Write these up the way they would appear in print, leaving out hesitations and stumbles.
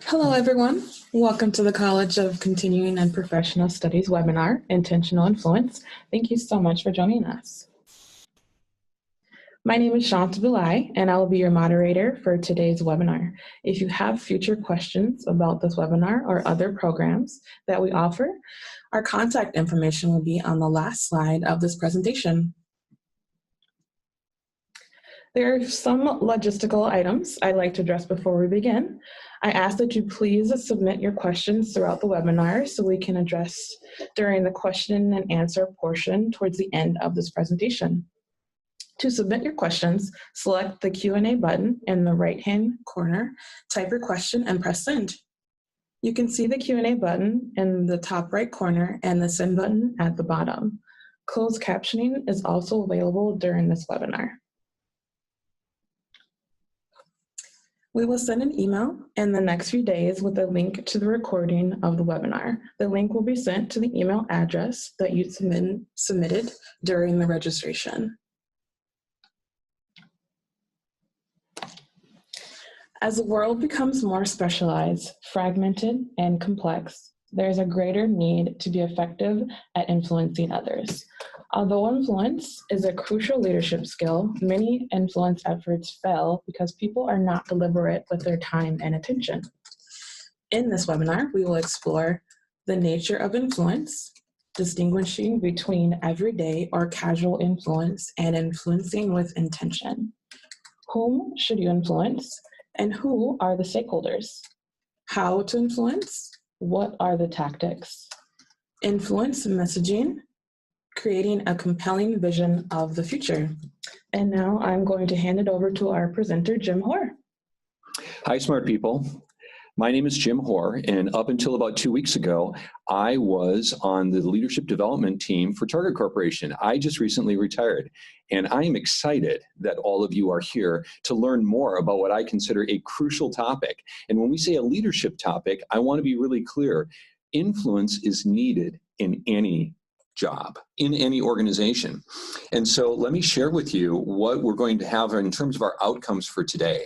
Hello, everyone. Welcome to the College of Continuing and Professional Studies webinar, Intentional Influence. Thank you so much for joining us. My name is Shanta Belai, and I will be your moderator for today's webinar. If you have future questions about this webinar or other programs that we offer, our contact information will be on the last slide of this presentation. There are some logistical items I'd like to address before we begin. I ask that you please submit your questions throughout the webinar so we can address during the question and answer portion towards the end of this presentation. To submit your questions, select the Q&A button in the right-hand corner, type your question, and press send. You can see the Q&A button in the top right corner and the send button at the bottom. Closed captioning is also available during this webinar. We will send an email in the next few days with a link to the recording of the webinar. The link will be sent to the email address that you submitted during the registration. As the world becomes more specialized, fragmented, and complex, there is a greater need to be effective at influencing others. Although influence is a crucial leadership skill, many influence efforts fail because people are not deliberate with their time and attention. In this webinar, we will explore the nature of influence, distinguishing between everyday or casual influence and influencing with intention. Whom should you influence, and who are the stakeholders? How to influence? What are the tactics? Influence messaging, creating a compelling vision of the future. And now I'm going to hand it over to our presenter, Jim Hoar. Hi, smart people. My name is Jim Hoar, and up until about 2 weeks ago, I was on the leadership development team for Target Corporation. I just recently retired, and I am excited that all of you are here to learn more about what I consider a crucial topic. And when we say a leadership topic, I want to be really clear. Influence is needed in any job, in any organization. And so let me share with you what we're going to have in terms of our outcomes for today.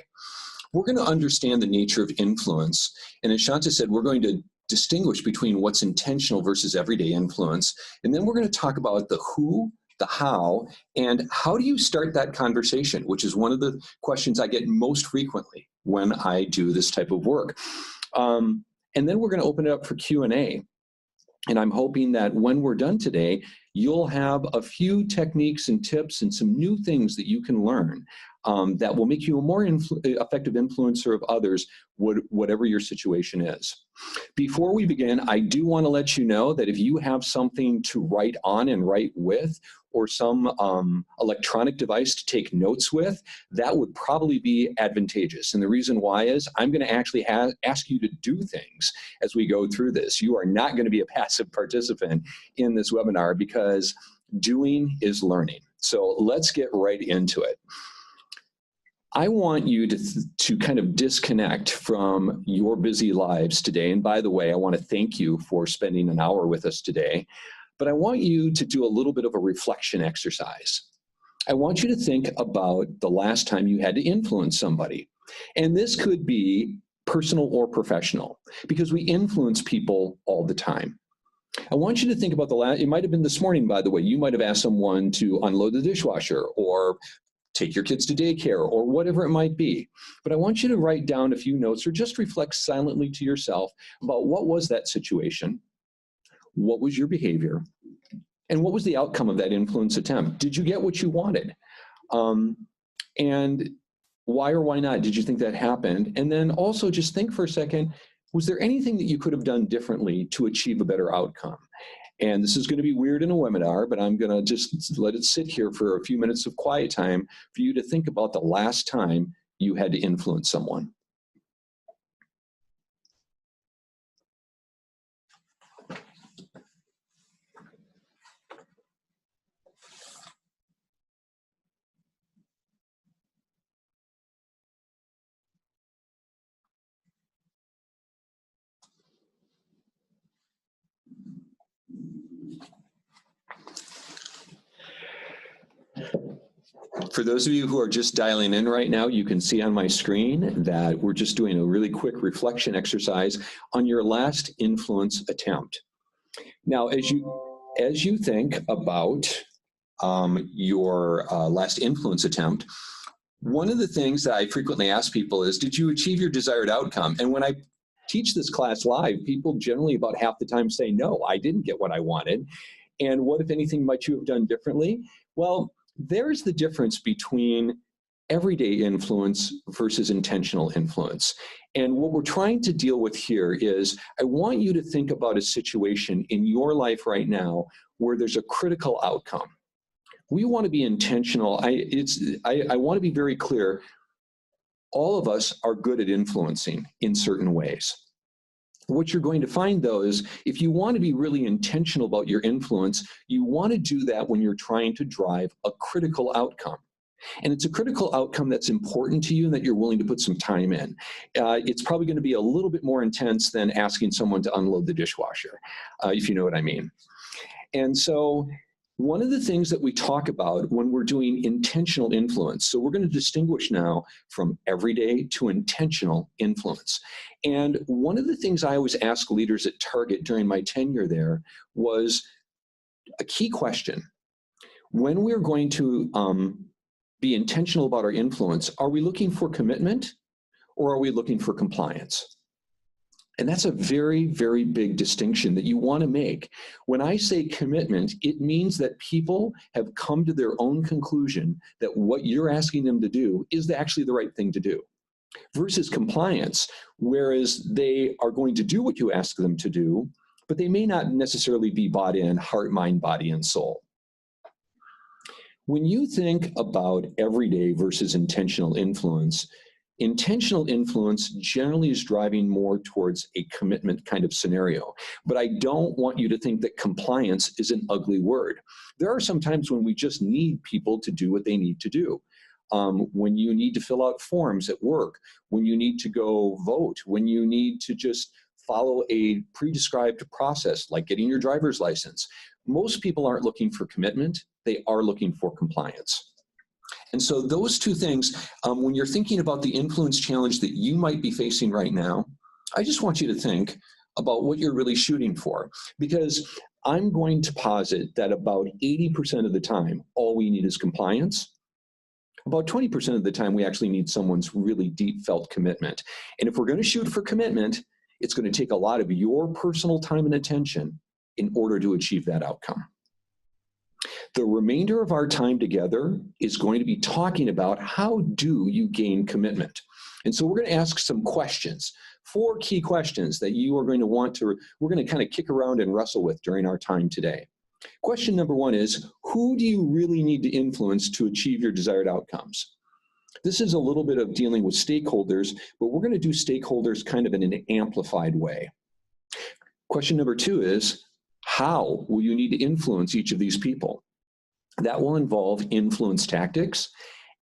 We're going to understand the nature of influence. And as Shanta said, we're going to distinguish between what's intentional versus everyday influence. And then we're going to talk about the who, the how, and how do you start that conversation, which is one of the questions I get most frequently when I do this type of work. And then we're going to open it up for Q&A. And I'm hoping that when we're done today, you'll have a few techniques and tips and some new things that you can learn that will make you a more effective influencer of others, whatever your situation is. Before we begin, I do want to let you know that if you have something to write on and write with, or some electronic device to take notes with, that would probably be advantageous. And the reason why is I'm going to actually ask you to do things as we go through this. You are not going to be a passive participant in this webinar because doing is learning. So let's get right into it. I want you to kind of disconnect from your busy lives today. And by the way, I want to thank you for spending an hour with us today. But I want you to do a little bit of a reflection exercise. I want you to think about the last time you had to influence somebody. And this could be personal or professional, because we influence people all the time. I want you to think about it might have been this morning, by the way. You might have asked someone to unload the dishwasher or take your kids to daycare or whatever it might be. But I want you to write down a few notes or just reflect silently to yourself about what was that situation. What was your behavior? And what was the outcome of that influence attempt? Did you get what you wanted? And why or why not did you think that happened? And then also just think for a second, was there anything that you could have done differently to achieve a better outcome? And this is going to be weird in a webinar, but I'm going to just let it sit here for a few minutes of quiet time for you to think about the last time you had to influence someone. For those of you who are just dialing in right now, you can see on my screen that we're just doing a really quick reflection exercise on your last influence attempt. Now, as you think about your last influence attempt, one of the things that I frequently ask people is, did you achieve your desired outcome? And when I teach this class live, people generally about half the time say, no, I didn't get what I wanted. And what, if anything, might you have done differently? Well, there's the difference between everyday influence versus intentional influence. And what we're trying to deal with here is, I want you to think about a situation in your life right now where there's a critical outcome. We want to be intentional. I want to be very clear. All of us are good at influencing in certain ways. What you're going to find, though, is if you want to be really intentional about your influence, you want to do that when you're trying to drive a critical outcome. And it's a critical outcome that's important to you and that you're willing to put some time in. It's probably going to be a little bit more intense than asking someone to unload the dishwasher, if you know what I mean. And so one of the things that we talk about when we're doing intentional influence, so we're going to distinguish now from everyday to intentional influence. And one of the things I always ask leaders at Target during my tenure there was a key question. When we're going to be intentional about our influence, are we looking for commitment or are we looking for compliance? And that's a very, very big distinction that you want to make. When I say commitment, it means that people have come to their own conclusion that what you're asking them to do is actually the right thing to do. Versus compliance, whereas they are going to do what you ask them to do, but they may not necessarily be bought in heart, mind, body, and soul. When you think about everyday versus intentional influence generally is driving more towards a commitment kind of scenario. But I don't want you to think that compliance is an ugly word. There are some times when we just need people to do what they need to do. When you need to fill out forms at work, when you need to go vote, when you need to just follow a pre-described process like getting your driver's license. Most people aren't looking for commitment, they are looking for compliance. And so those two things, when you're thinking about the influence challenge that you might be facing right now, I just want you to think about what you're really shooting for. Because I'm going to posit that about 80% of the time, all we need is compliance. About 20% of the time, we actually need someone's really deep felt commitment. And if we're going to shoot for commitment, it's going to take a lot of your personal time and attention in order to achieve that outcome. The remainder of our time together is going to be talking about how do you gain commitment. And so we're going to ask some questions, 4 key questions that you are going to we're going to kind of kick around and wrestle with during our time today. Question number 1 is, who do you really need to influence to achieve your desired outcomes? This is a little bit of dealing with stakeholders, but we're going to do stakeholders kind of in an amplified way. Question number 2 is, how will you need to influence each of these people? That will involve influence tactics,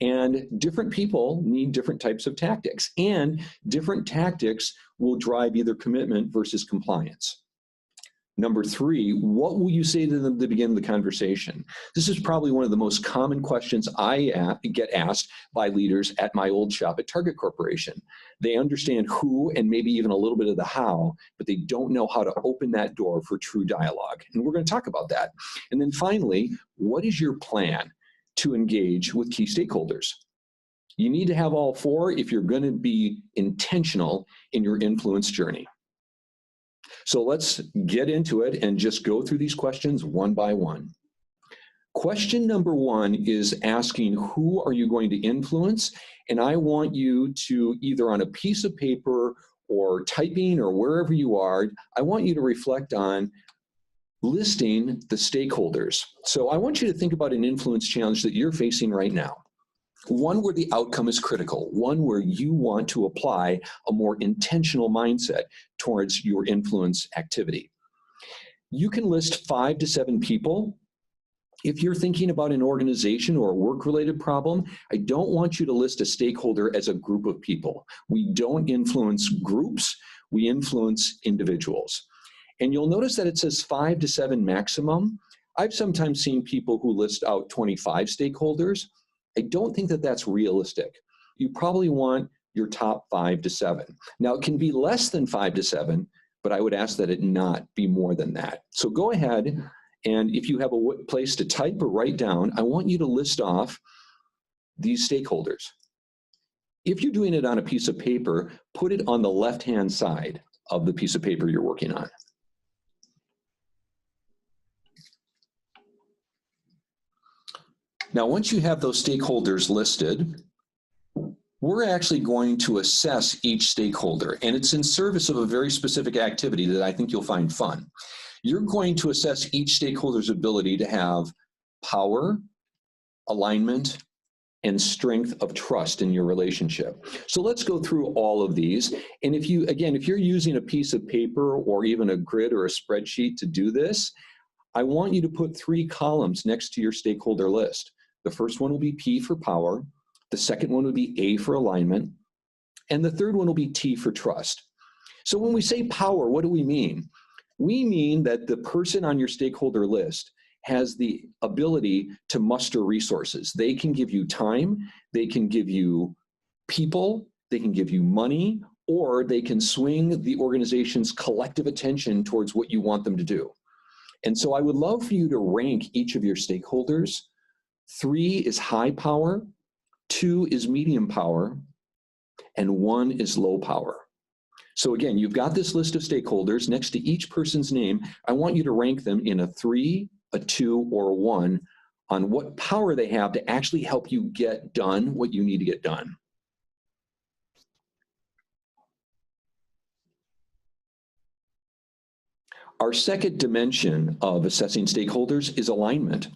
and different people need different types of tactics, and different tactics will drive either commitment versus compliance. Number 3, what will you say to them to begin the conversation? This is probably one of the most common questions I get asked by leaders at my old shop at Target Corporation. They understand who and maybe even a little bit of the how, but they don't know how to open that door for true dialogue. And we're going to talk about that. And then finally, what is your plan to engage with key stakeholders? You need to have all 4 if you're going to be intentional in your influence journey. So let's get into it and just go through these questions one by one. Question number 1 is asking, who are you going to influence? And I want you to, either on a piece of paper or typing or wherever you are, I want you to reflect on listing the stakeholders. So I want you to think about an influence challenge that you're facing right now. One where the outcome is critical, one where you want to apply a more intentional mindset towards your influence activity. You can list 5 to 7 people. If you're thinking about an organization or a work-related problem, I don't want you to list a stakeholder as a group of people. We don't influence groups, we influence individuals. And you'll notice that it says 5 to 7 maximum. I've sometimes seen people who list out 25 stakeholders. I don't think that that's realistic. You probably want your top 5 to 7. Now, it can be less than 5 to 7, but I would ask that it not be more than that. So go ahead, and if you have a place to type or write down, I want you to list off these stakeholders. If you're doing it on a piece of paper, put it on the left-hand side of the piece of paper you're working on. Now, once you have those stakeholders listed, we're actually going to assess each stakeholder, and it's in service of a very specific activity that I think you'll find fun. You're going to assess each stakeholder's ability to have power, alignment, and strength of trust in your relationship. So let's go through all of these. And if you're using a piece of paper or even a grid or a spreadsheet to do this, I want you to put 3 columns next to your stakeholder list. The first one will be P for power, the second one would be A for alignment, and the third one will be T for trust. So when we say power, what do we mean? We mean that the person on your stakeholder list has the ability to muster resources. They can give you time, they can give you people, they can give you money, or they can swing the organization's collective attention towards what you want them to do. And so I would love for you to rank each of your stakeholders. 3 is high power, 2 is medium power, and 1 is low power. So again, you've got this list of stakeholders. Next to each person's name, I want you to rank them in a 3, a 2, or a 1 on what power they have to actually help you get done what you need to get done. Our second dimension of assessing stakeholders is alignment.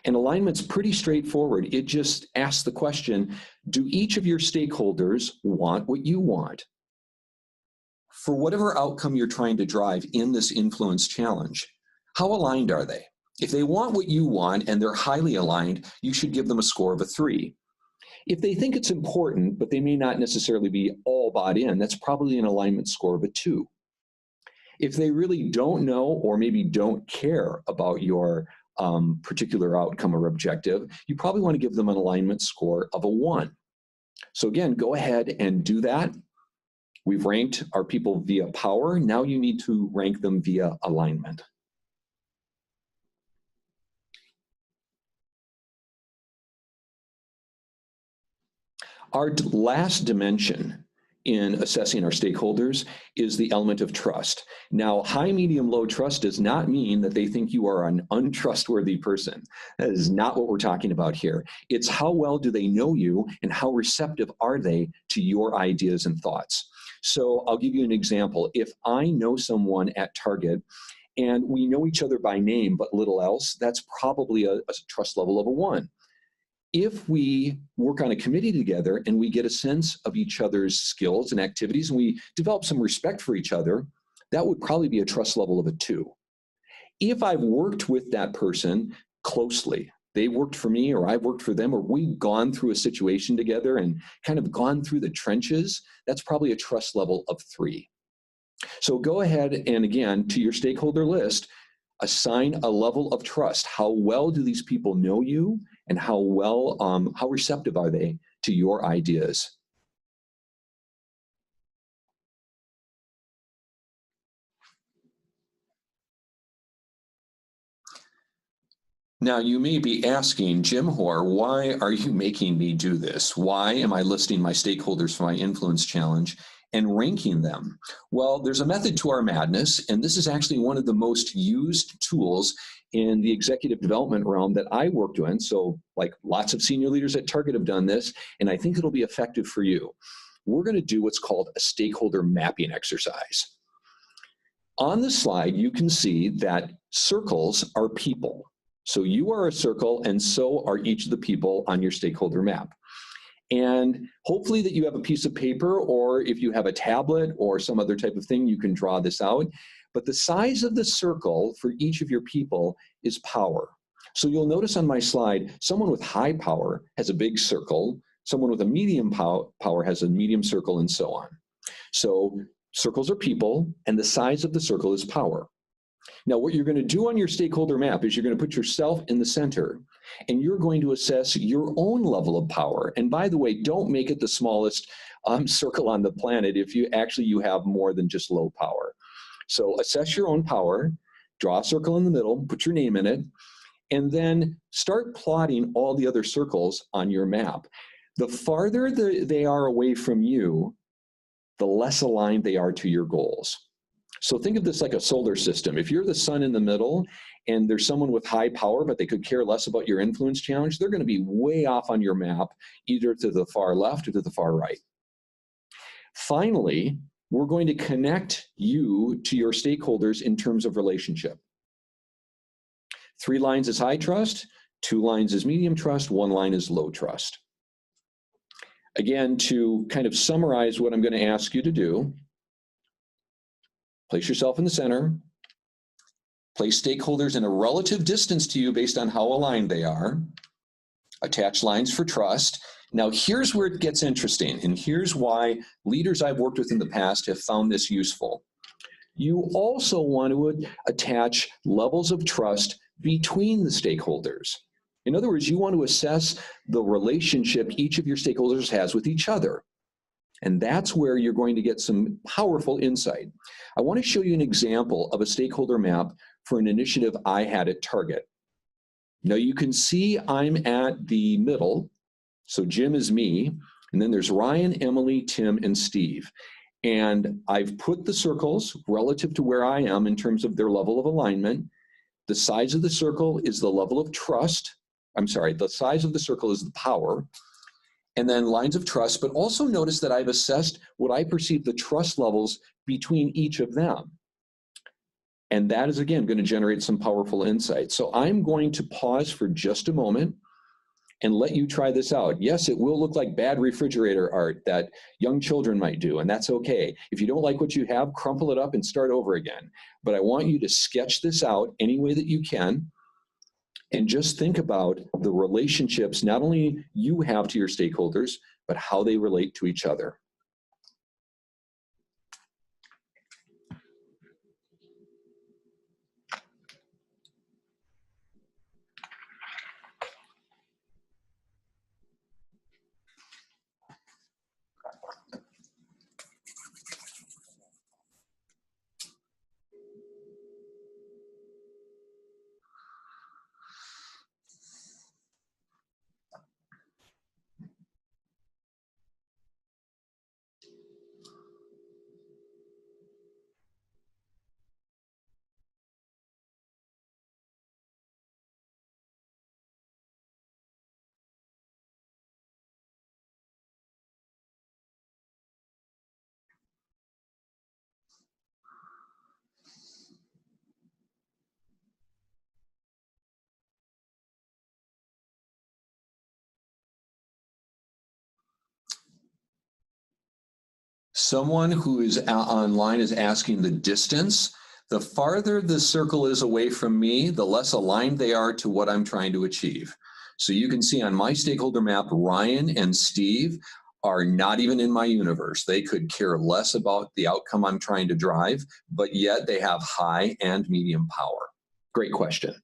And alignment's pretty straightforward. It just asks the question, do each of your stakeholders want what you want? For whatever outcome you're trying to drive in this influence challenge, how aligned are they? If they want what you want and they're highly aligned, you should give them a score of a 3. If they think it's important, but they may not necessarily be all bought in, that's probably an alignment score of a 2. If they really don't know or maybe don't care about your particular outcome or objective, you probably want to give them an alignment score of a 1. So again, go ahead and do that. We've ranked our people via power. Now you need to rank them via alignment. Our last dimension in assessing our stakeholders is the element of trust. Now, high, medium, low trust does not mean that they think you are an untrustworthy person. That is not what we're talking about here. It's how well do they know you and how receptive are they to your ideas and thoughts. So I'll give you an example. If I know someone at Target and we know each other by name but little else, that's probably a trust level of a 1. If we work on a committee together and we get a sense of each other's skills and activities and we develop some respect for each other, that would probably be a trust level of a 2. If I've worked with that person closely, they worked for me or I've worked for them, or we've gone through a situation together and kind of gone through the trenches, that's probably a trust level of 3. So go ahead and again, to your stakeholder list, assign a level of trust. How well do these people know you, and how receptive are they to your ideas? Now, you may be asking, Jim Hoar, why are you making me do this? Why am I listing my stakeholders for my influence challenge and ranking them? Well, there's a method to our madness, and this is actually one of the most used tools in the executive development realm that I worked in. So like lots of senior leaders at Target have done this, and I think it'll be effective for you. We're going to do what's called a stakeholder mapping exercise. On the slide, you can see that circles are people. So you are a circle, and so are each of the people on your stakeholder map. And hopefully that you have a piece of paper, or if you have a tablet or some other type of thing, you can draw this out. But the size of the circle for each of your people is power. So you'll notice on my slide, someone with high power has a big circle, someone with a medium power has a medium circle, and so on. So circles are people, and the size of the circle is power. Now, what you're going to do on your stakeholder map is you're going to put yourself in the center, and you're going to assess your own level of power. And by the way, don't make it the smallest circle on the planet if you have more than just low power. So assess your own power, draw a circle in the middle, put your name in it, and then start plotting all the other circles on your map. The farther they are away from you, the less aligned they are to your goals. So think of this like a solar system. If you're the sun in the middle and there's someone with high power, but they could care less about your influence challenge, they're going to be way off on your map, either to the far left or to the far right. Finally, we're going to connect you to your stakeholders in terms of relationship. 3 lines is high trust, 2 lines is medium trust, 1 line is low trust. Again, to kind of summarize what I'm going to ask you to do, place yourself in the center, place stakeholders in a relative distance to you based on how aligned they are, attach lines for trust. Now, here's where it gets interesting, and here's why leaders I've worked with in the past have found this useful. You also want to attach levels of trust between the stakeholders. In other words, you want to assess the relationship each of your stakeholders has with each other. And that's where you're going to get some powerful insight. I want to show you an example of a stakeholder map for an initiative I had at Target. Now you can see I'm at the middle. So Jim is me, and then there's Ryan, Emily, Tim, and Steve. And I've put the circles relative to where I am in terms of their level of alignment. The size of the circle is the level of trust. The size of the circle is the power. And then lines of trust, but also notice that I've assessed what I perceive the trust levels between each of them. And that is, again, going to generate some powerful insight. So I'm going to pause for just a moment and let you try this out. Yes, it will look like bad refrigerator art that young children might do, and that's okay. If you don't like what you have, crumple it up and start over again. But I want you to sketch this out any way that you can, and just think about the relationships not only you have to your stakeholders, but how they relate to each other. Someone who is online is asking the distance. The farther the circle is away from me, the less aligned they are to what I'm trying to achieve. So you can see on my stakeholder map, Ryan and Steve are not even in my universe. They could care less about the outcome I'm trying to drive, but yet they have high and medium power. Great question.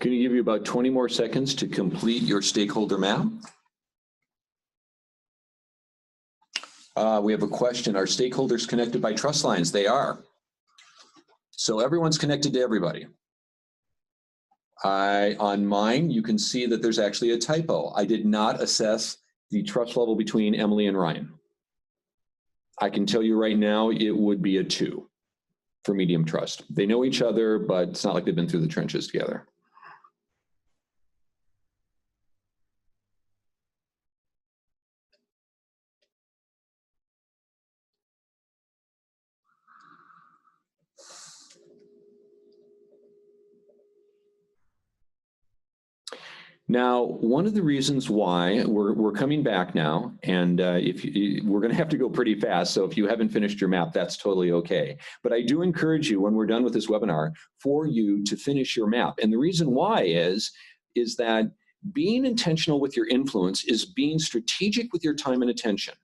Can you give you about 20 more seconds to complete your stakeholder map? We have a question. Are stakeholders connected by trust lines? They are. So everyone's connected to everybody. On mine, you can see that there's actually a typo. I did not assess the trust level between Emily and Ryan. I can tell you right now, it would be a 2 for medium trust. They know each other, but it's not like they've been through the trenches together. Now, one of the reasons why we're coming back now, and we're going to have to go pretty fast, so if you haven't finished your map, that's totally okay. But I do encourage you, when we're done with this webinar, for you to finish your map. And the reason why is that being intentional with your influence is being strategic with your time and attention.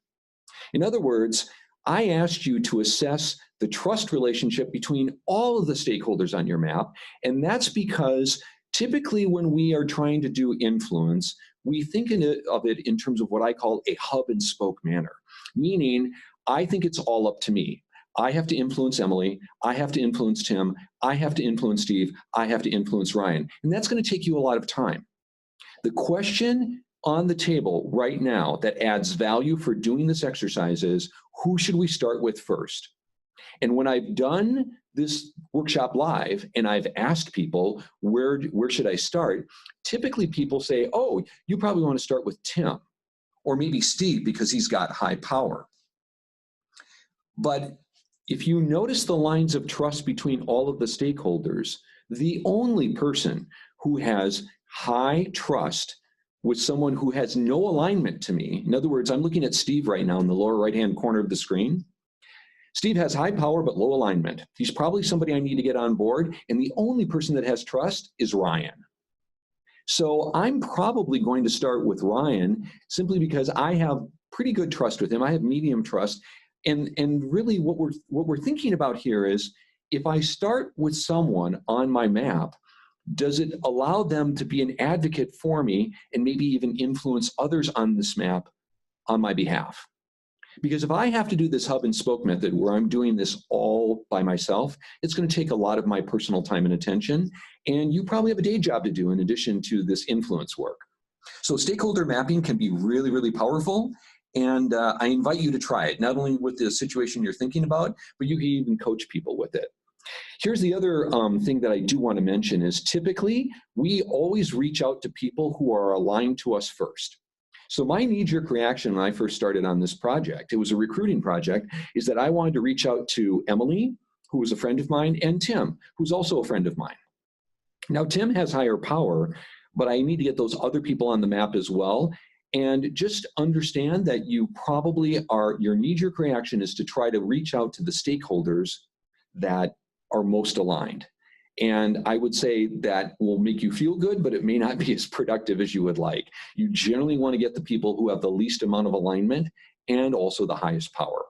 In other words, I asked you to assess the trust relationship between all of the stakeholders on your map, and that's because typically when we are trying to do influence, we think of it in terms of what I call a hub and spoke manner, meaning I think it's all up to me. I have to influence Emily, I have to influence Tim, I have to influence Steve, I have to influence Ryan, and that's going to take you a lot of time. The question on the table right now that adds value for doing this exercise is, who should we start with first? And when I've done this workshop live and I've asked people, where should I start? Typically people say, oh, you probably want to start with Tim or maybe Steve because he's got high power. But if you notice the lines of trust between all of the stakeholders, the only person who has high trust with someone who has no alignment to me, in other words, I'm looking at Steve right now in the lower right-hand corner of the screen. Steve has high power but low alignment. He's probably somebody I need to get on board, and the only person that has trust is Ryan. So I'm probably going to start with Ryan simply because I have pretty good trust with him. I have medium trust, and really what we're thinking about here is, if I start with someone on my map, does it allow them to be an advocate for me and maybe even influence others on this map on my behalf? Because if I have to do this hub and spoke method where I'm doing this all by myself, it's going to take a lot of my personal time and attention, and you probably have a day job to do in addition to this influence work. So stakeholder mapping can be really, really powerful, and I invite you to try it, not only with the situation you're thinking about, but you can even coach people with it. Here's the other thing that I do want to mention is, typically we always reach out to people who are aligned to us first. So my knee-jerk reaction when I first started on this project, it was a recruiting project, is that I wanted to reach out to Emily, who was a friend of mine, and Tim, who's also a friend of mine. Now, Tim has higher power, but I need to get those other people on the map as well. And just understand that you probably are, your knee-jerk reaction is to try to reach out to the stakeholders that are most aligned. And I would say that will make you feel good, but it may not be as productive as you would like. You generally want to get the people who have the least amount of alignment and also the highest power.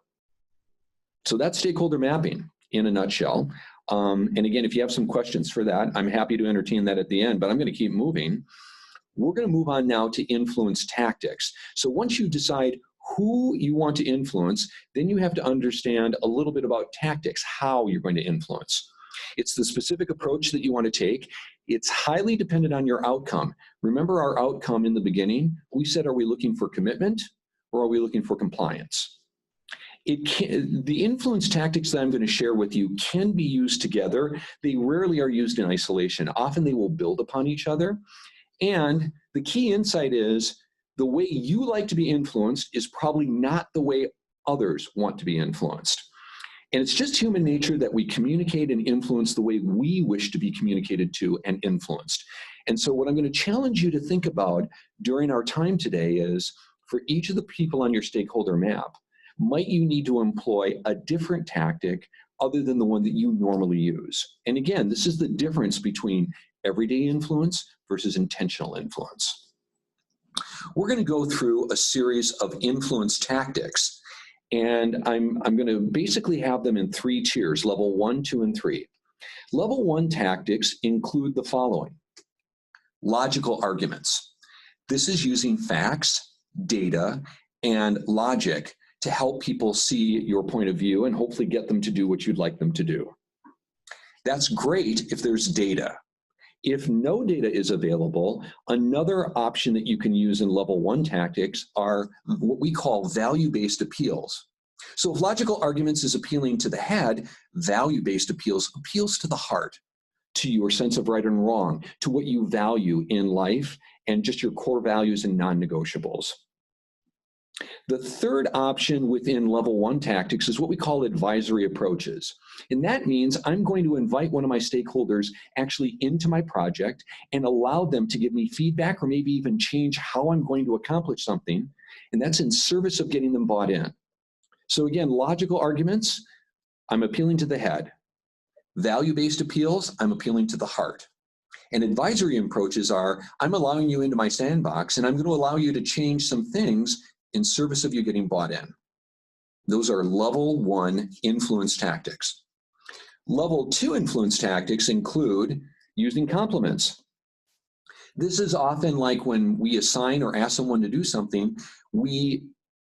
So that's stakeholder mapping in a nutshell. And again, if you have some questions for that, I'm happy to entertain that at the end, but I'm going to keep moving. We're going to move on now to influence tactics. So once you decide who you want to influence, then you have to understand a little bit about tactics, how you're going to influence. It's the specific approach that you want to take. It's highly dependent on your outcome. Remember our outcome in the beginning? We said, are we looking for commitment or are we looking for compliance? The influence tactics that I'm going to share with you can be used together. They rarely are used in isolation. Often they will build upon each other. And the key insight is, the way you like to be influenced is probably not the way others want to be influenced. And it's just human nature that we communicate and influence the way we wish to be communicated to and influenced. And so what I'm going to challenge you to think about during our time today is, for each of the people on your stakeholder map, might you need to employ a different tactic other than the one that you normally use? And again, this is the difference between everyday influence versus intentional influence. We're going to go through a series of influence tactics. And I'm going to basically have them in 3 tiers, level 1, 2, and 3. Level 1 tactics include the following: logical arguments. This is using facts, data, and logic to help people see your point of view and hopefully get them to do what you'd like them to do. That's great if there's data. If no data is available, another option that you can use in level 1 tactics are what we call value-based appeals. So if logical arguments is appealing to the head, value-based appeals to the heart, to your sense of right and wrong, to what you value in life, and just your core values and non-negotiables. The third option within level 1 tactics is what we call advisory approaches. And that means I'm going to invite one of my stakeholders actually into my project and allow them to give me feedback or maybe even change how I'm going to accomplish something. And that's in service of getting them bought in. So again, logical arguments, I'm appealing to the head. Value-based appeals, I'm appealing to the heart. And advisory approaches are, I'm allowing you into my sandbox and I'm going to allow you to change some things in service of you getting bought in. Those are level 1 influence tactics. Level 2 influence tactics include using compliments. This is often like when we assign or ask someone to do something, we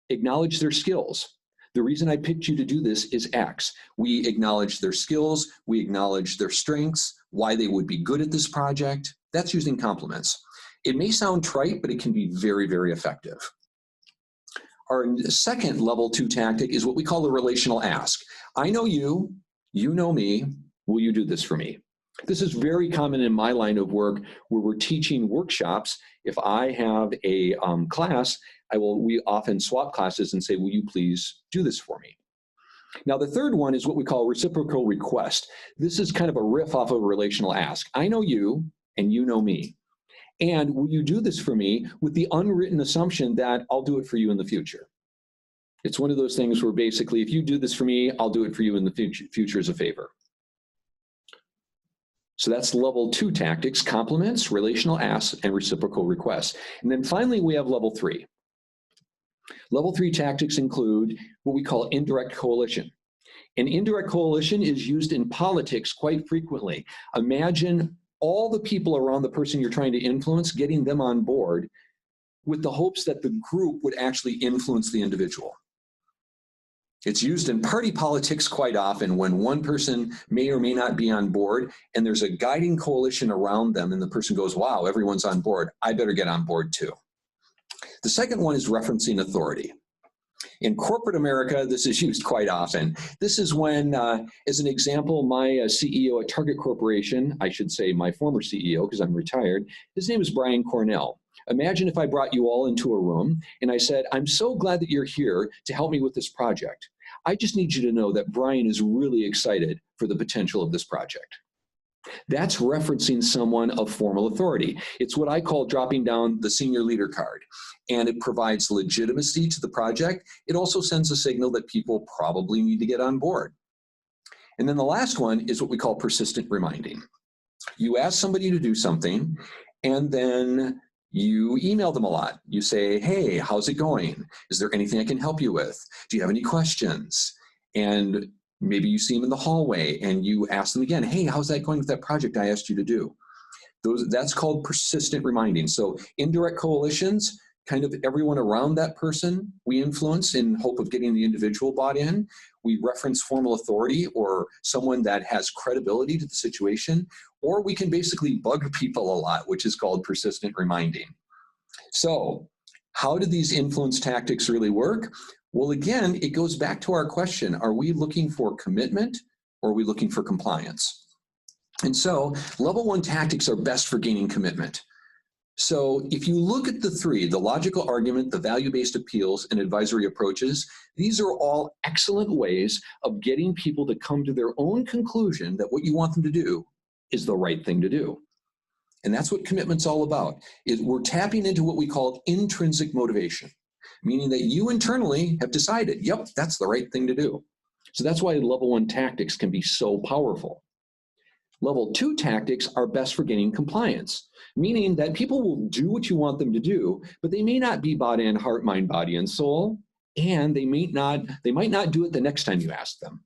acknowledge their skills. The reason I picked you to do this is X. We acknowledge their skills, we acknowledge their strengths, why they would be good at this project. That's using compliments. It may sound trite, but it can be very, very effective. Our second level 2 tactic is what we call a relational ask. I know you, you know me, will you do this for me? This is very common in my line of work where we're teaching workshops. If I have a class, we often swap classes and say, will you please do this for me? Now, the third one is what we call reciprocal request. This is kind of a riff off of a relational ask. I know you and you know me. And will you do this for me with the unwritten assumption that I'll do it for you in the future? It's one of those things where basically, if you do this for me, I'll do it for you in the future as a favor. So that's level 2 tactics: compliments, relational asks, and reciprocal requests. And then finally, we have level 3. Level 3 tactics include what we call indirect coalition. An indirect coalition is used in politics quite frequently. Imagine all the people around the person you're trying to influence, getting them on board with the hopes that the group would actually influence the individual. It's used in party politics quite often when one person may or may not be on board and there's a guiding coalition around them and the person goes, wow, everyone's on board, I better get on board too. The second one is referencing authority. In corporate America, this is used quite often. This is when, as an example, my CEO at Target Corporation, I should say my former CEO because I'm retired, his name is Brian Cornell. Imagine if I brought you all into a room and I said, I'm so glad that you're here to help me with this project. I just need you to know that Brian is really excited for the potential of this project. That's referencing someone of formal authority. It's what I call dropping down the senior leader card. And it provides legitimacy to the project. It also sends a signal that people probably need to get on board. And then the last one is what we call persistent reminding. You ask somebody to do something, and then you email them a lot. You say, hey, how's it going? Is there anything I can help you with? Do you have any questions? And maybe you see them in the hallway and you ask them again, hey, how's that going with that project I asked you to do? That's called persistent reminding. So indirect coalitions, kind of everyone around that person we influence in hope of getting the individual bought in. We reference formal authority or someone that has credibility to the situation, or we can basically bug people a lot, which is called persistent reminding. So how do these influence tactics really work? Well, again, it goes back to our question, are we looking for commitment or are we looking for compliance? And so level 1 tactics are best for gaining commitment. So if you look at the 3, the logical argument, the value-based appeals, and advisory approaches, these are all excellent ways of getting people to come to their own conclusion that what you want them to do is the right thing to do. And that's what commitment's all about, is we're tapping into what we call intrinsic motivation, meaning that you internally have decided, yep, that's the right thing to do. So that's why level 1 tactics can be so powerful. Level 2 tactics are best for getting compliance, meaning that people will do what you want them to do, but they may not be bought in heart, mind, body, and soul, and they might not do it the next time you ask them.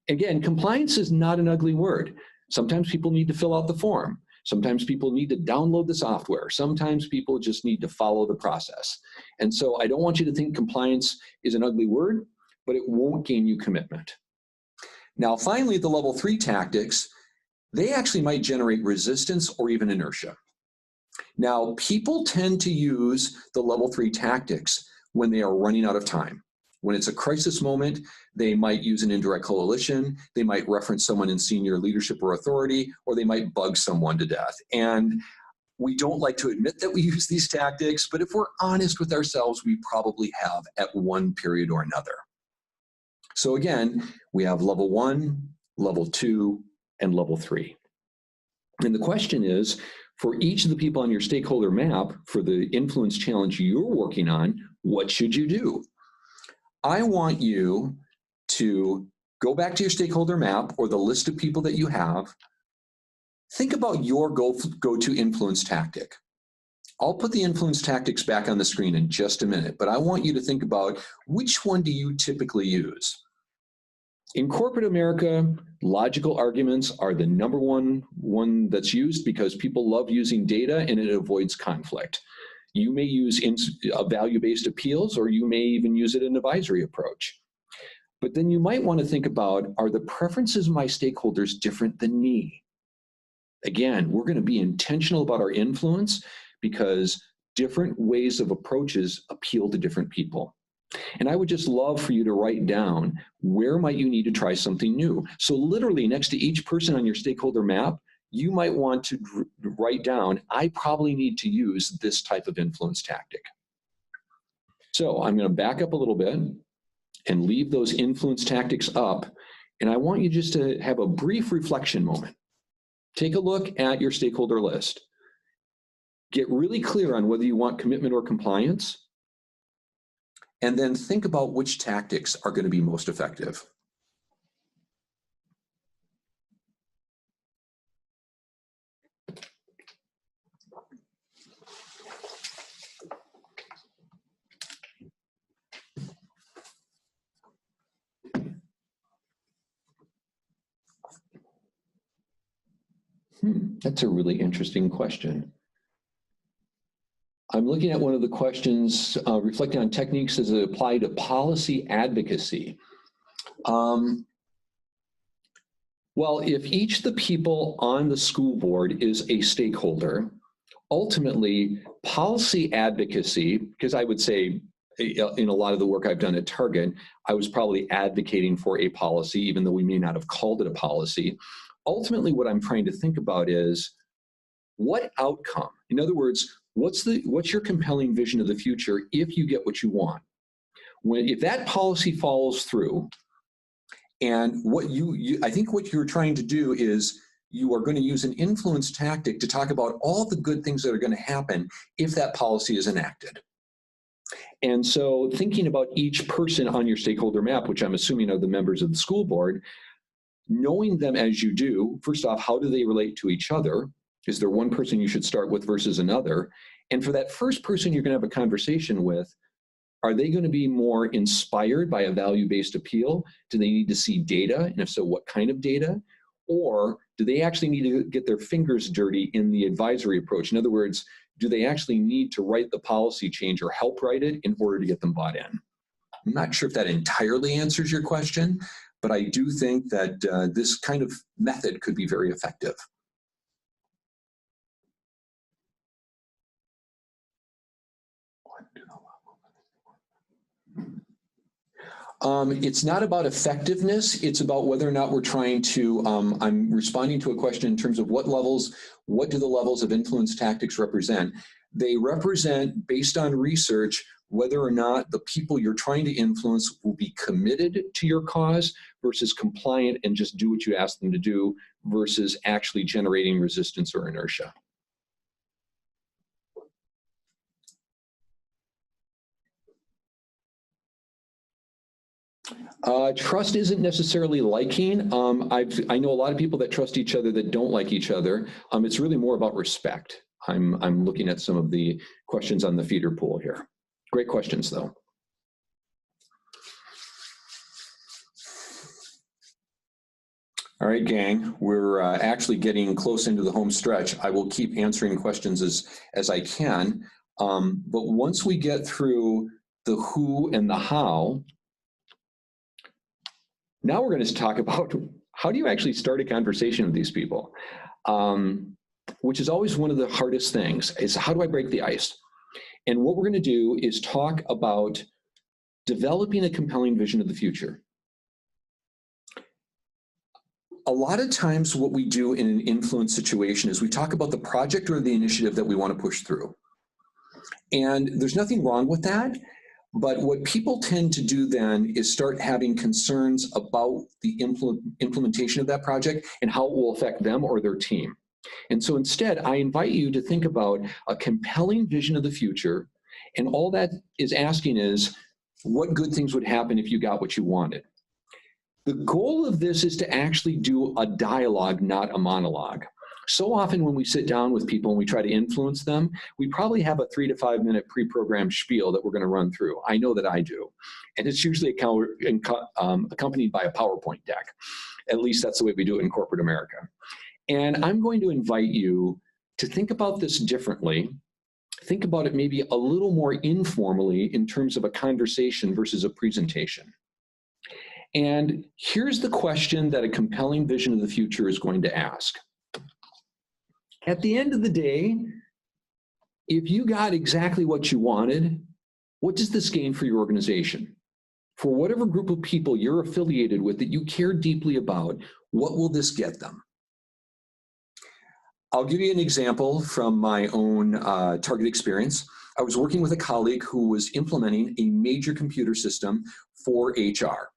Again, compliance is not an ugly word. Sometimes people need to fill out the form. Sometimes people need to download the software. Sometimes people just need to follow the process. And so I don't want you to think compliance is an ugly word, but it won't gain you commitment. Now, finally, the level 3 tactics, they actually might generate resistance or even inertia. Now, people tend to use the level 3 tactics when they are running out of time. When it's a crisis moment, they might use an indirect coalition, they might reference someone in senior leadership or authority, or they might bug someone to death. And we don't like to admit that we use these tactics, but if we're honest with ourselves, we probably have at one period or another. So again, we have level 1, level 2, and level 3. And the question is, for each of the people on your stakeholder map, for the influence challenge you're working on, what should you do? I want you to go back to your stakeholder map or the list of people that you have. Think about your go-to influence tactic. I'll put the influence tactics back on the screen in just a minute, but I want you to think about which one do you typically use? In corporate America, logical arguments are the number one that's used because people love using data and it avoids conflict. You may use value-based appeals, or you may even use it in an advisory approach. But then you might want to think about, are the preferences of my stakeholders different than me? Again, we're going to be intentional about our influence because different ways of approaches appeal to different people. And I would just love for you to write down, where might you need to try something new? So literally next to each person on your stakeholder map, you might want to write down, I probably need to use this type of influence tactic. So I'm going to back up a little bit and leave those influence tactics up. And I want you just to have a brief reflection moment. Take a look at your stakeholder list. Get really clear on whether you want commitment or compliance. And then think about which tactics are going to be most effective. That's a really interesting question. I'm looking at one of the questions, reflecting on techniques as it apply to policy advocacy. Well, if each of the people on the school board is a stakeholder, ultimately policy advocacy, because I would say in a lot of the work I've done at Target, I was probably advocating for a policy, even though we may not have called it a policy. Ultimately, what I'm trying to think about is what outcome? In other words, what's your compelling vision of the future if you get what you want? If that policy follows through, and what I think what you're trying to do is you are going to use an influence tactic to talk about all the good things that are going to happen if that policy is enacted. And so thinking about each person on your stakeholder map, which I'm assuming are the members of the school board, knowing them as you do, first off, how do they relate to each other? Is there one person you should start with versus another? And for that first person you're going to have a conversation with, are they going to be more inspired by a value-based appeal? Do they need to see data? And if so, what kind of data? Or do they actually need to get their fingers dirty in the advisory approach? In other words, do they actually need to write the policy change or help write it in order to get them bought in? I'm not sure if that entirely answers your question, but I do think that this kind of method could be very effective. It's not about effectiveness. It's about whether or not we're trying to, I'm responding to a question in terms of what do the levels of influence tactics represent? They represent, based on research, whether or not the people you're trying to influence will be committed to your cause versus compliant and just do what you ask them to do versus actually generating resistance or inertia. Trust isn't necessarily liking. I know a lot of people that trust each other that don't like each other. It's really more about respect. I'm looking at some of the questions on the feeder pool here. Great questions, though. All right, gang, we're actually getting close into the home stretch. I will keep answering questions as I can. But once we get through the who and the how, now we're going to talk about how do you actually start a conversation with these people? Which is always one of the hardest things, is how do I break the ice? And what we're going to do is talk about developing a compelling vision of the future. A lot of times what we do in an influence situation is we talk about the project or the initiative that we want to push through. And there's nothing wrong with that. But what people tend to do then is start having concerns about the implementation of that project and how it will affect them or their team. And so instead, I invite you to think about a compelling vision of the future. And all that is asking is, what good things would happen if you got what you wanted? The goal of this is to actually do a dialogue, not a monologue. So often when we sit down with people and we try to influence them, we probably have a 3 to 5 minute pre-programmed spiel that we're going to run through. I know that I do. And it's usually accompanied by a PowerPoint deck. At least that's the way we do it in corporate America. And I'm going to invite you to think about this differently. Think about it maybe a little more informally in terms of a conversation versus a presentation. And here's the question that a compelling vision of the future is going to ask. At the end of the day, if you got exactly what you wanted, what does this gain for your organization? For whatever group of people you're affiliated with that you care deeply about, what will this get them? I'll give you an example from my own Target experience. I was working with a colleague who was implementing a major computer system for HR.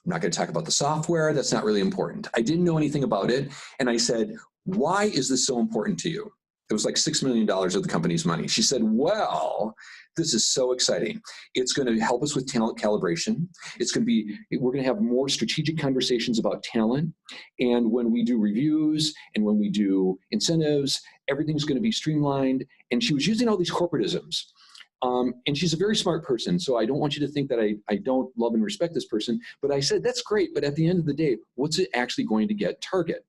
I'm not going to talk about the software. That's not really important. I didn't know anything about it. And I said, why is this so important to you? It was like $6 million of the company's money. She said, well, this is so exciting. It's going to help us with talent calibration. We're going to have more strategic conversations about talent. And when we do reviews and when we do incentives, everything's going to be streamlined. And she was using all these corporatisms. And she's a very smart person, so I don't want you to think that I don't love and respect this person. But I said, that's great, but at the end of the day, what's it actually going to get Target?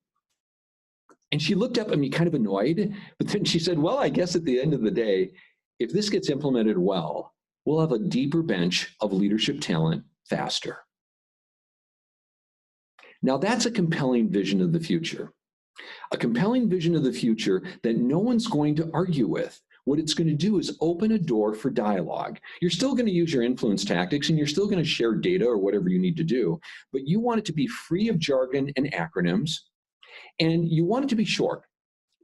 And she looked up at me kind of annoyed, but then she said, well, I guess at the end of the day, if this gets implemented well, we'll have a deeper bench of leadership talent faster. Now that's a compelling vision of the future. A compelling vision of the future that no one's going to argue with. What it's going to do is open a door for dialogue. You're still going to use your influence tactics and you're still going to share data or whatever you need to do, but you want it to be free of jargon and acronyms, and you want it to be short.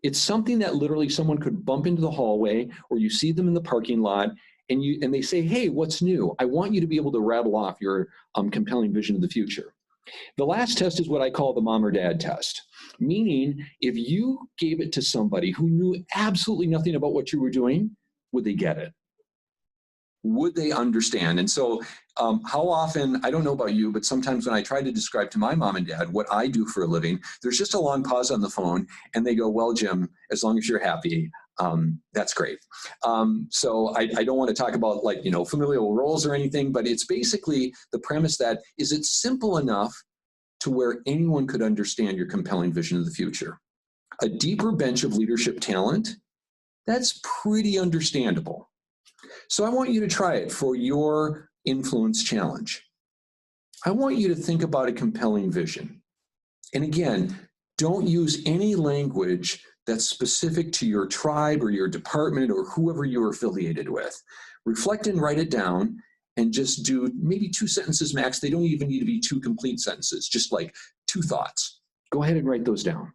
It's something that literally someone could bump into the hallway or you see them in the parking lot and they say, hey, what's new? I want you to be able to rattle off your compelling vision of the future. The last test is what I call the mom or dad test, meaning if you gave it to somebody who knew absolutely nothing about what you were doing, would they get it? Would they understand? And so how often, I don't know about you, but sometimes when I try to describe to my mom and dad what I do for a living, there's just a long pause on the phone and they go, well, Jim, as long as you're happy, that's great. So I don't want to talk about familial roles or anything, but it's basically the premise that is it simple enough to where anyone could understand your compelling vision of the future? A deeper bench of leadership talent, that's pretty understandable. So I want you to try it for your influence challenge. I want you to think about a compelling vision. And again, don't use any language that's specific to your tribe or your department or whoever you're affiliated with. Reflect and write it down and just do maybe 2 sentences max. They don't even need to be 2 complete sentences, just like 2 thoughts. Go ahead and write those down.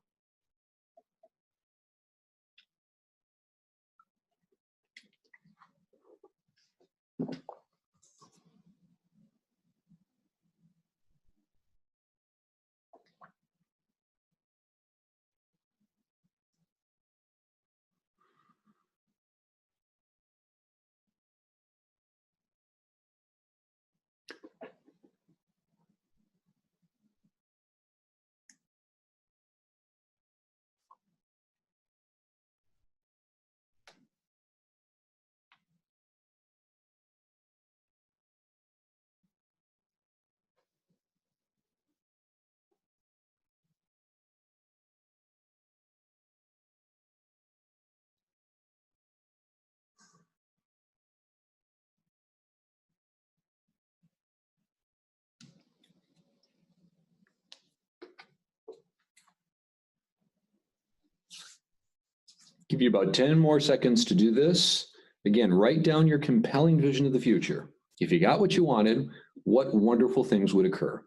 Give you about 10 more seconds to do this. Again, write down your compelling vision of the future. If you got what you wanted, what wonderful things would occur?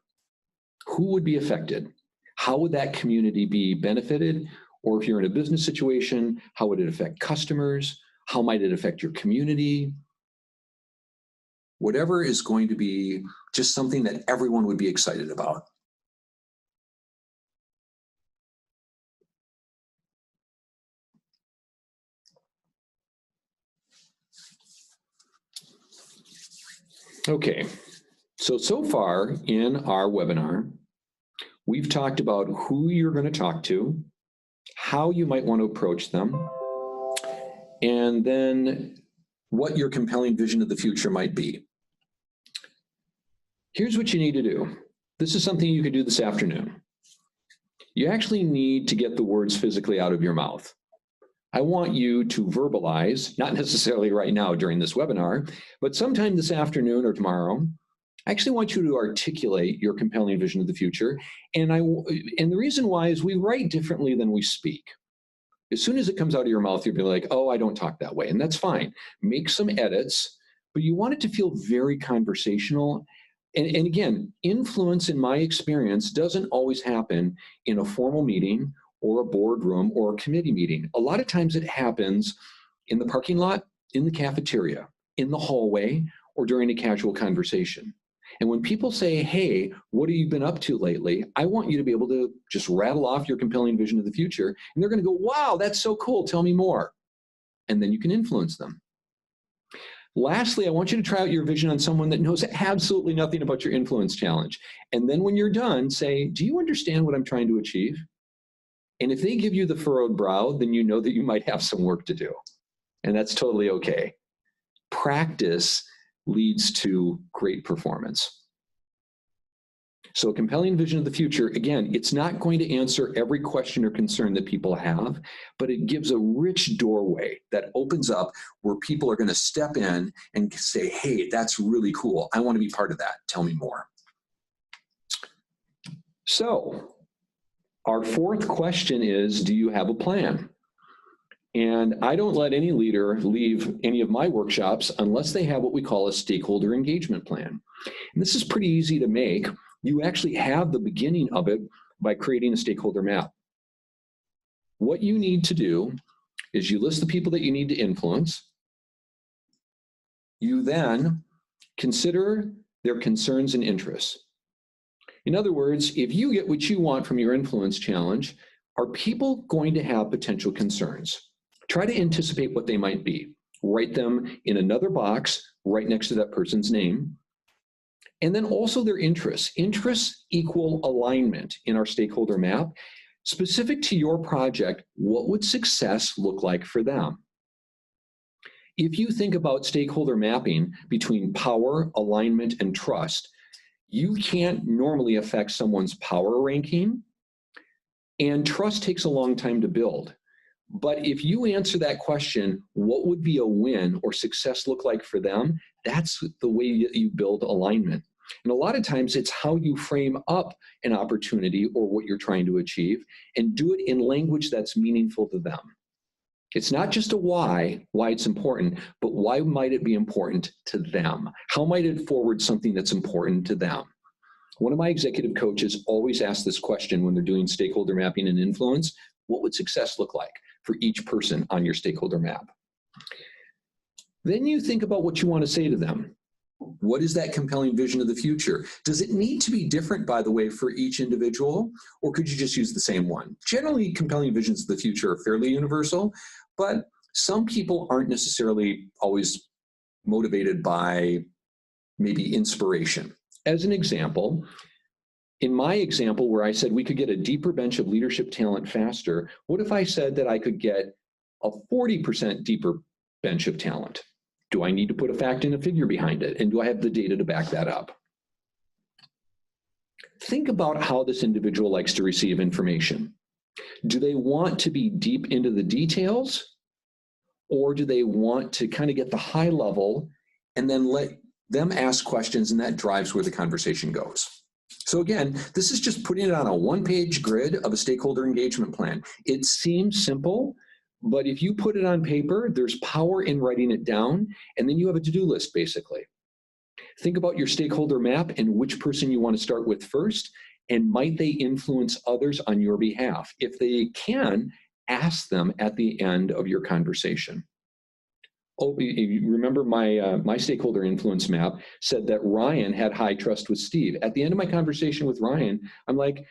Who would be affected? How would that community be benefited? Or if you're in a business situation, how would it affect customers? How might it affect your community? Whatever is going to be just something that everyone would be excited about. Okay, so far in our webinar, we've talked about who you're going to talk to, how you might want to approach them, and then what your compelling vision of the future might be. Here's what you need to do. This is something you could do this afternoon. You actually need to get the words physically out of your mouth. I want you to verbalize, not necessarily right now during this webinar, but sometime this afternoon or tomorrow. I actually want you to articulate your compelling vision of the future. And the reason why is we write differently than we speak. As soon as it comes out of your mouth, you'll be like, oh, I don't talk that way. And that's fine. Make some edits, but you want it to feel very conversational. And again, influence, in my experience, doesn't always happen in a formal meeting or a boardroom or a committee meeting. A lot of times it happens in the parking lot, in the cafeteria, in the hallway, or during a casual conversation. And when people say, hey, what have you been up to lately? I want you to be able to just rattle off your compelling vision of the future. And they're going to go, wow, that's so cool. Tell me more. And then you can influence them. Lastly, I want you to try out your vision on someone that knows absolutely nothing about your influence challenge. And then when you're done, say, do you understand what I'm trying to achieve? And if they give you the furrowed brow, then you know that you might have some work to do. And that's totally okay. Practice leads to great performance. So a compelling vision of the future, again, it's not going to answer every question or concern that people have, but it gives a rich doorway that opens up where people are going to step in and say, hey, that's really cool. I want to be part of that. Tell me more. So our fourth question is, do you have a plan? And I don't let any leader leave any of my workshops unless they have what we call a stakeholder engagement plan. And this is pretty easy to make. You actually have the beginning of it by creating a stakeholder map. What you need to do is you list the people that you need to influence. You then consider their concerns and interests. In other words, if you get what you want from your influence challenge, are people going to have potential concerns? Try to anticipate what they might be. Write them in another box right next to that person's name. And then also their interests. Interests equal alignment in our stakeholder map. Specific to your project, what would success look like for them? If you think about stakeholder mapping between power, alignment, and trust, you can't normally affect someone's power ranking, and trust takes a long time to build. But if you answer that question, what would be a win or success look like for them? That's the way that you build alignment. And a lot of times it's how you frame up an opportunity or what you're trying to achieve and do it in language that's meaningful to them. It's not just a why it's important, but why might it be important to them? How might it forward something that's important to them? One of my executive coaches always asks this question when they're doing stakeholder mapping and influence: what would success look like for each person on your stakeholder map? Then you think about what you want to say to them. What is that compelling vision of the future? Does it need to be different, by the way, for each individual, or could you just use the same one? Generally, compelling visions of the future are fairly universal, but some people aren't necessarily always motivated by maybe inspiration. As an example, in my example where I said we could get a deeper bench of leadership talent faster, what if I said that I could get a 40% deeper bench of talent? Do I need to put a fact and a figure behind it? And do I have the data to back that up? Think about how this individual likes to receive information. Do they want to be deep into the details? Or do they want to kind of get the high level and then let them ask questions, and that drives where the conversation goes? So again, this is just putting it on a one-page grid of a stakeholder engagement plan. It seems simple, But if you put it on paper, there's power in writing it down, and then you have a to-do list, basically. Think about your stakeholder map and which person you want to start with first, and might they influence others on your behalf? If they can, ask them at the end of your conversation. Oh, you remember my stakeholder influence map said that Ryan had high trust with Steve. At the end of my conversation with Ryan, I'm like,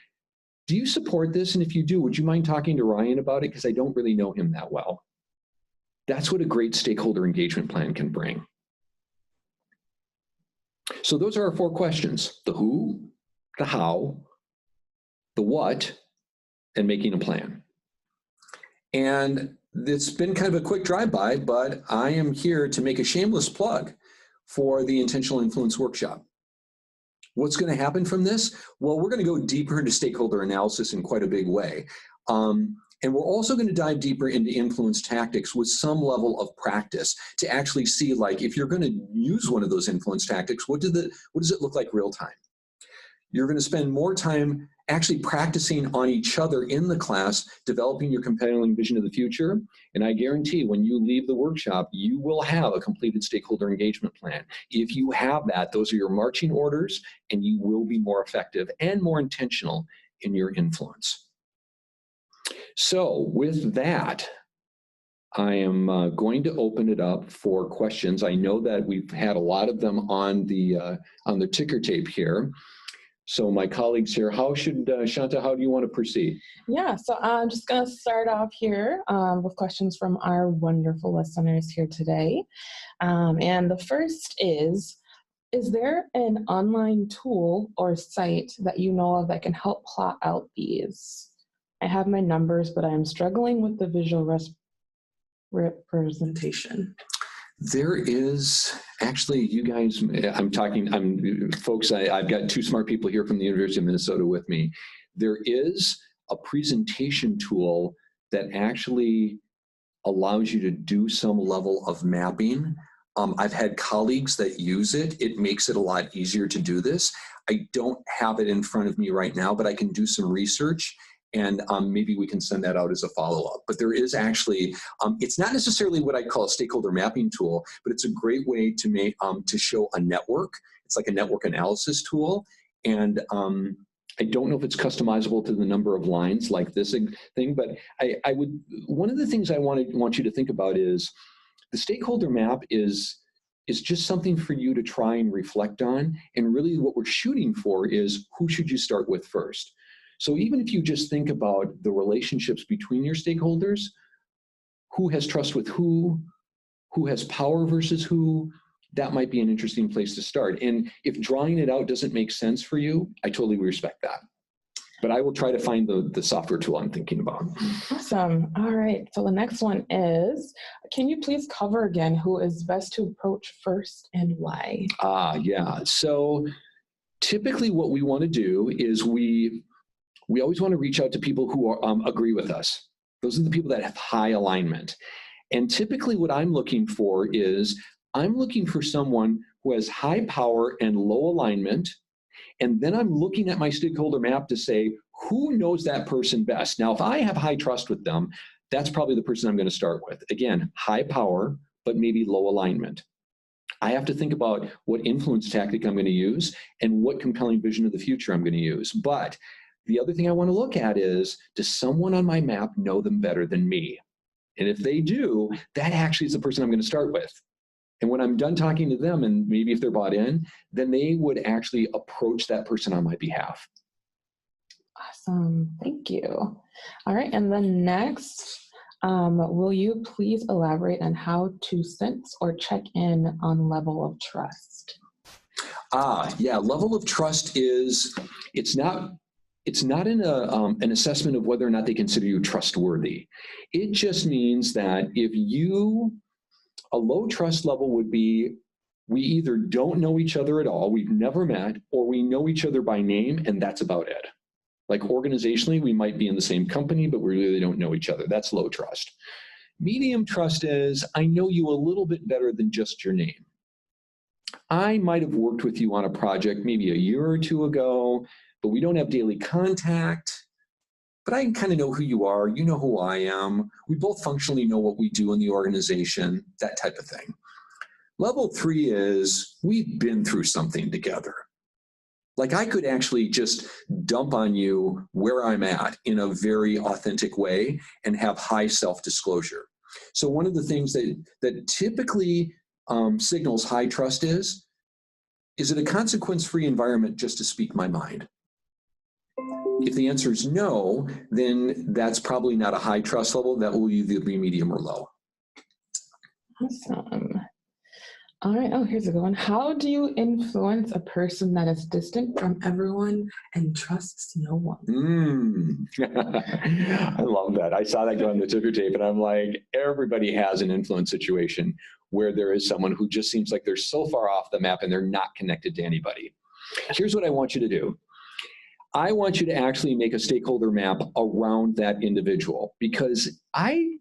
do you support this? And if you do, would you mind talking to Ryan about it? Because I don't really know him that well. That's what a great stakeholder engagement plan can bring. So those are our 4 questions: the who, the how, the what, and making a plan. And it's been kind of a quick drive-by, but I am here to make a shameless plug for the Intentional Influence Workshop. What's going to happen from this? Well, we're going to go deeper into stakeholder analysis in quite a big way. And we're also going to dive deeper into influence tactics with some level of practice to actually see, like, if you're going to use one of those influence tactics, what does it look like real time? You're going to spend more time actually practicing on each other in the class, developing your compelling vision of the future. And I guarantee when you leave the workshop, you will have a completed stakeholder engagement plan. If you have that, those are your marching orders, and you will be more effective and more intentional in your influence. So with that, I am going to open it up for questions. I know that we've had a lot of them on the ticker tape here. So my colleagues here, Shanta, how do you want to proceed? Yeah, so I'm just going to start off here with questions from our wonderful listeners here today. And the first is there an online tool or site that you know of that can help plot out these? I have my numbers, but I am struggling with the visual representation. There is actually, you guys, folks, I've got 2 smart people here from the University of Minnesota with me. There is a presentation tool that actually allows you to do some level of mapping. I've had colleagues that use it. It makes it a lot easier to do this. I don't have it in front of me right now, but I can do some research, and maybe we can send that out as a follow-up. But there is actually, it's not necessarily what I call a stakeholder mapping tool, but it's a great way to make to show a network. It's like a network analysis tool. And I don't know if it's customizable to the number of lines like this thing, but one of the things I want you to think about is the stakeholder map is just something for you to try and reflect on. And really what we're shooting for is, who should you start with first? So even if you just think about the relationships between your stakeholders, who has trust with who has power versus who, that might be an interesting place to start. And if drawing it out doesn't make sense for you, I totally respect that. But I will try to find the software tool I'm thinking about. Awesome. All right. So the next one is, can you please cover again who is best to approach first and why? Yeah. So typically what we want to do is we always want to reach out to people who agree with us. Those are the people that have high alignment. And typically what I'm looking for is, I'm looking for someone who has high power and low alignment. And then I'm looking at my stakeholder map to say, who knows that person best? Now, if I have high trust with them, that's probably the person I'm going to start with. Again, high power, but maybe low alignment. I have to think about what influence tactic I'm going to use and what compelling vision of the future I'm going to use. But the other thing I want to look at is, does someone on my map know them better than me? And if they do, that actually is the person I'm going to start with. And when I'm done talking to them, and maybe if they're bought in, then they would actually approach that person on my behalf. Awesome. Thank you. All right. And then next, will you please elaborate on how to sense or check in on level of trust? Yeah. Level of trust is, it's not an assessment of whether or not they consider you trustworthy. It just means that a low trust level would be, we either don't know each other at all, we've never met, or we know each other by name, and that's about it. Like organizationally, we might be in the same company, but we really don't know each other. That's low trust. Medium trust is, I know you a little bit better than just your name. I might have worked with you on a project maybe a year or 2 ago, but we don't have daily contact. but I kind of know who you are. You know who I am. We both functionally know what we do in the organization, that type of thing. Level 3 is we've been through something together. Like I could actually just dump on you where I'm at in a very authentic way and have high self-disclosure. So one of the things that typically signals high trust is it a consequence-free environment just to speak my mind? If the answer is no, then that's probably not a high trust level. That will either be medium or low. Awesome. All right. Oh, here's a good one. How do you influence a person that is distant from everyone and trusts no one? I love that. I saw that go on the ticker tape, and I'm like, everybody has an influence situation where there is someone who just seems like they're so far off the map and they're not connected to anybody. Here's what I want you to do. I want you to actually make a stakeholder map around that individual, because I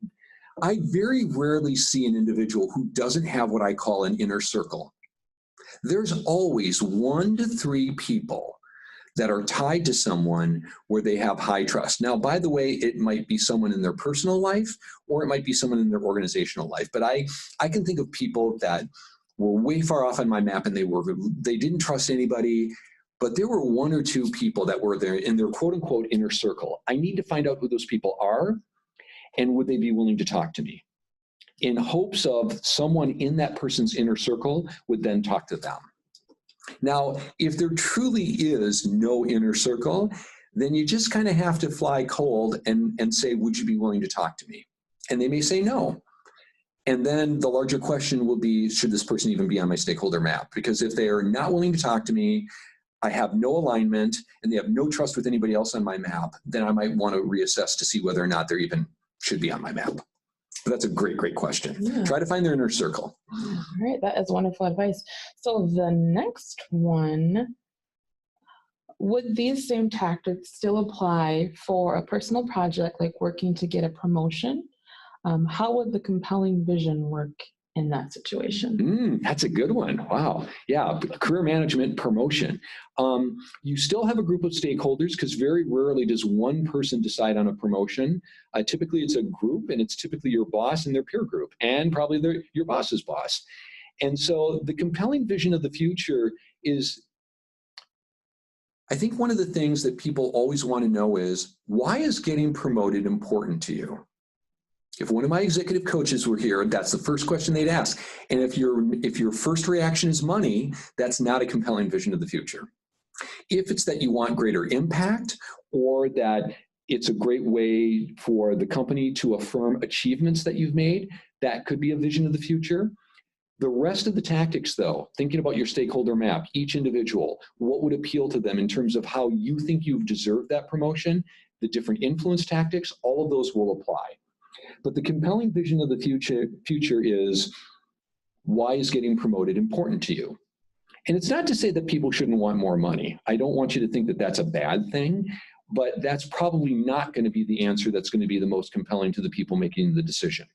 very rarely see an individual who doesn't have what I call an inner circle. There's always 1 to 3 people that are tied to someone where they have high trust. Now, by the way, it might be someone in their personal life, or it might be someone in their organizational life. But I can think of people that were way far off on my map, and they didn't trust anybody. But there were 1 or 2 people that were there in their quote unquote inner circle. I need to find out who those people are, and would they be willing to talk to me, in hopes of someone in that person's inner circle would then talk to them. Now, if there truly is no inner circle, then you just kind of have to fly cold and say, would you be willing to talk to me? And they may say no. And then the larger question will be, should this person even be on my stakeholder map? Because if they are not willing to talk to me, I have no alignment, and they have no trust with anybody else on my map, then I might want to reassess to see whether or not they're even should be on my map. But that's a great, great question. Yeah. Try to find their inner circle. All right, that is wonderful advice. So the next one, would these same tactics still apply for a personal project like working to get a promotion? How would the compelling vision work in that situation? That's a good one. Wow. Yeah. Career management, promotion. You still have a group of stakeholders, because very rarely does one person decide on a promotion. Typically it's a group, and it's typically your boss and their peer group, and probably your boss's boss. And so the compelling vision of the future is, I think one of the things that people always want to know is, why is getting promoted important to you? If one of my executive coaches were here, that's the first question they'd ask. And if your first reaction is money, that's not a compelling vision of the future. If it's that you want greater impact, or that it's a great way for the company to affirm achievements that you've made, that could be a vision of the future. The rest of the tactics, though, thinking about your stakeholder map, each individual, what would appeal to them in terms of how you think you've deserved that promotion, the different influence tactics, all of those will apply. But the compelling vision of the future is, why is getting promoted important to you? And it's not to say that people shouldn't want more money. I don't want you to think that that's a bad thing, but that's probably not going to be the answer that's going to be the most compelling to the people making the decision.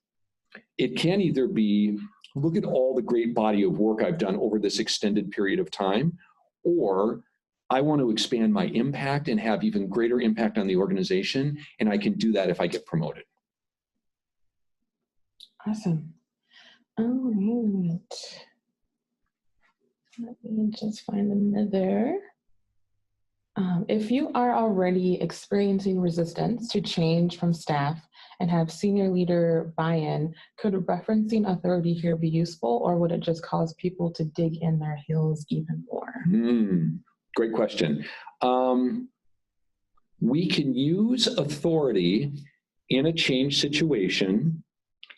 It can either be, look at all the great body of work I've done over this extended period of time, or I want to expand my impact and have even greater impact on the organization, and I can do that if I get promoted. Awesome. All right. Let me just find another. If you are already experiencing resistance to change from staff and have senior leader buy-in, could referencing authority here be useful, or would it just cause people to dig in their heels even more? Great question. We can use authority in a change situation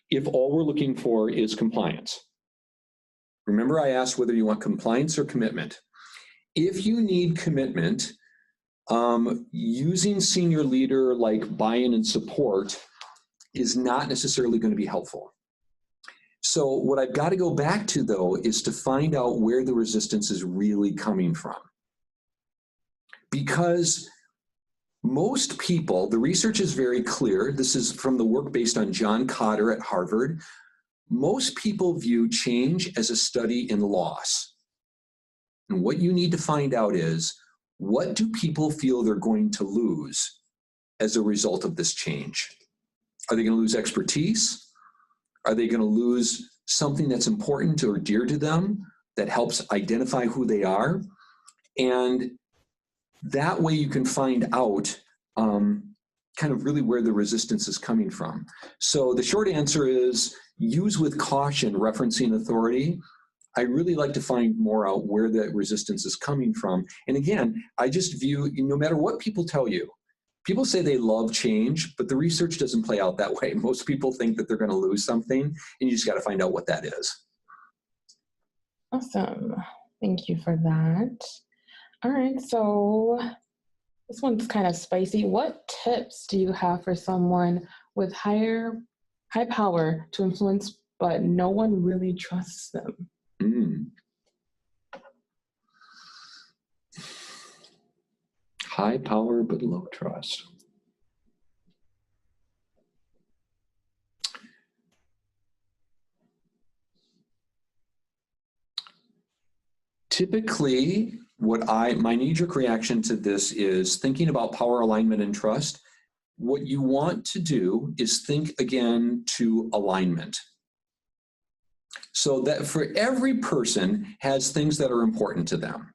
if all we're looking for is compliance. Remember, I asked whether you want compliance or commitment. If you need commitment, using senior leader like buy-in and support is not necessarily going to be helpful. So what I've got to go back to, though, is to find out where the resistance is really coming from. Because most people, the research is very clear. This is from the work based on John Cotter at Harvard. Most people view change as a study in loss. And what you need to find out is, what do people feel they're going to lose as a result of this change? Are they going to lose expertise? Are they going to lose something that's important or dear to them that helps identify who they are? And that way you can find out kind of really where the resistance is coming from. So the short answer is use with caution referencing authority. I really like to find more out where the resistance is coming from. And again, I just view, no matter what people tell you, people say they love change, but the research doesn't play out that way. Most people think that they're going to lose something, and you just got to find out what that is. Awesome. Thank you for that. All right, so this one's kind of spicy. What tips do you have for someone with high power to influence, but no one really trusts them? High power, but low trust. Typically, my knee-jerk reaction to this is thinking about power alignment and trust. What you want to do is think again to alignment. So that for every person has things that are important to them.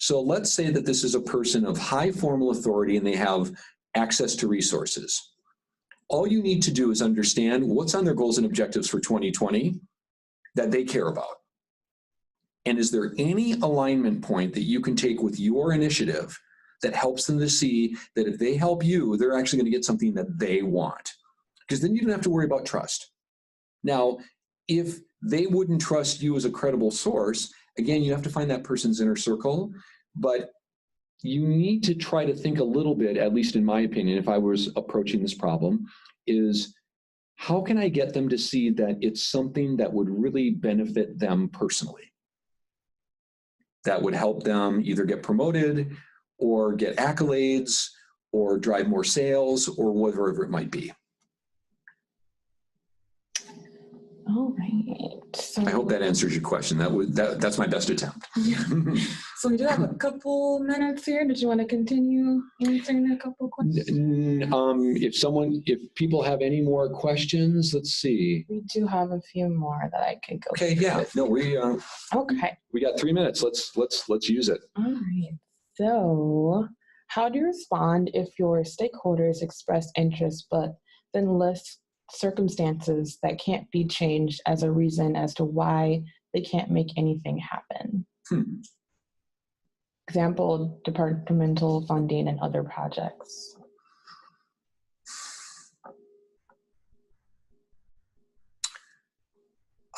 So let's say that this is a person of high formal authority and they have access to resources. All you need to do is understand what's on their goals and objectives for 2020 that they care about. And is there any alignment point that you can take with your initiative that helps them to see that if they help you, they're actually going to get something that they want? Because then you don't have to worry about trust. Now, if they wouldn't trust you as a credible source, again, you have to find that person's inner circle. But you need to try to think a little bit, at least in my opinion, if I was approaching this problem, is how can I get them to see that it's something that would really benefit them personally? That would help them either get promoted or get accolades or drive more sales or whatever it might be. All right. So I hope that answers your question. That's my best attempt. Yeah. So we do have a couple minutes here. Did you want to continue answering a couple questions? If people have any more questions, let's see. We do have a few more that I could go Okay, through. yeah. No, Okay. We got 3 minutes. Let's use it. All right. So how do you respond if your stakeholders express interest but then list circumstances that can't be changed as a reason as to why they can't make anything happen? Example, departmental funding and other projects.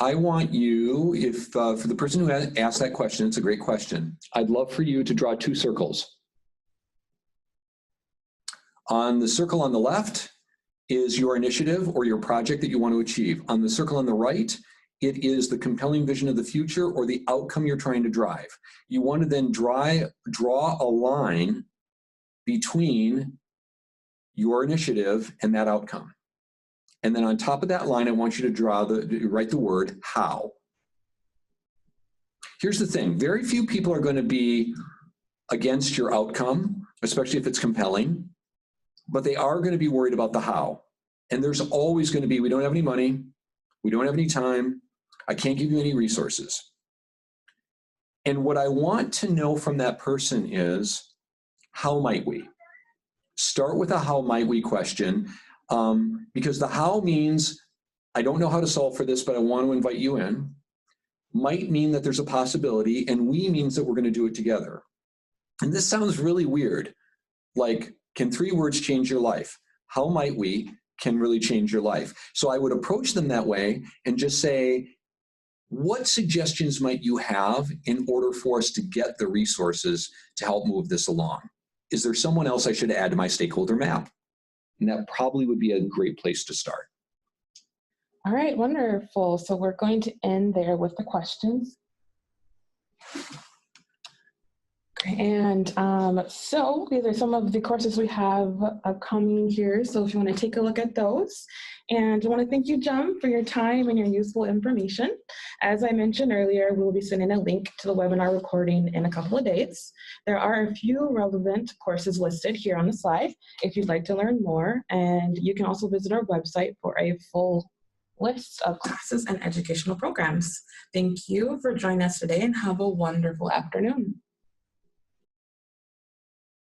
I want you, for the person who asked that question, it's a great question. I'd love for you to draw 2 circles. On the circle on the left is your initiative or your project that you want to achieve. On the circle on the right, it is the compelling vision of the future or the outcome you're trying to drive. You want to then draw a line between your initiative and that outcome. And then on top of that line, I want you to write the word how. Here's the thing. Very few people are going to be against your outcome, especially if it's compelling, but they are going to be worried about the how. And there's always going to be, we don't have any money, we don't have any time, I can't give you any resources. And what I want to know from that person is, how might we? Start with a how might we question, because the how means, I don't know how to solve for this, but I want to invite you in. Might mean that there's a possibility, and we means that we're going to do it together. And this sounds really weird. Like, can 3 words change your life? How might we can really change your life? So I would approach them that way and just say, what suggestions might you have in order for us to get the resources to help move this along? Is there someone else I should add to my stakeholder map? And that probably would be a great place to start. All right, wonderful. So we're going to end there with the questions. And so these are some of the courses we have upcoming here. So if you want to take a look at those. And I want to thank you, Jem, for your time and your useful information. As I mentioned earlier, we will be sending a link to the webinar recording in a couple of days. There are a few relevant courses listed here on the slide if you'd like to learn more. And you can also visit our website for a full list of classes and educational programs. Thank you for joining us today and have a wonderful afternoon.